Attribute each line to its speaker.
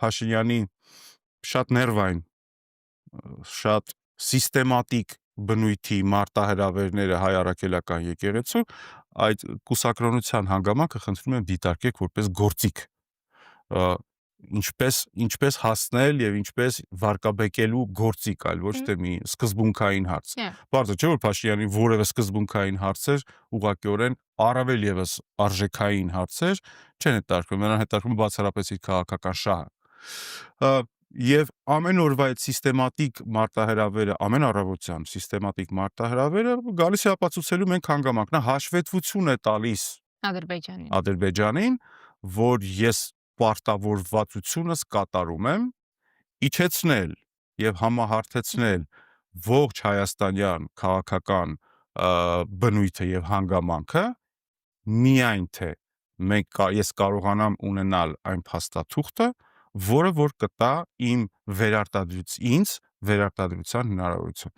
Speaker 1: Փաշինյանի շատ ներվային, շատ սիստեմատիկ բնույթի մարտահրավերները հայ առաքելական եկեղեցու, այդ կուսակրոնության հանգամանքը խնդրում եմ դիտարկեք որպես գործիք, ինչպես հասնել եւ ինչպես վարկաբեկելու գործիք, այլ ոչ թե մի սկզբունքային հարց։ Բարձր չէ, որ Փաշինյանի որևէ սկզբունքային հարցեր ուղղակիորեն առավել եւս արժեքային հարցեր չեն հետարկվում, նրան հետարկվում է բացառապես իր քաղաքական շահը։ Եվ ամեն օրվա այդ սիստեմատիկ մարտահրավերը, ամեն առավոտյան սիստեմատիկ մարտահրավերը գալիս է ապացուցելու մենք հանգամանք, նա հաշվետվություն է տալիս Ադրբեջանին, որ ես պարտավորվածությունս կատարում եմ, իջեցնել եւ համահարթեցնել ողջ հայաստանյան քաղաքական բնույթը եւ հանգամանքը, միայն թե ես կարողանամ ունենալ այն փաստաթուղթը, որը որ կտա ինձ վերարտադրության հնարավորություն։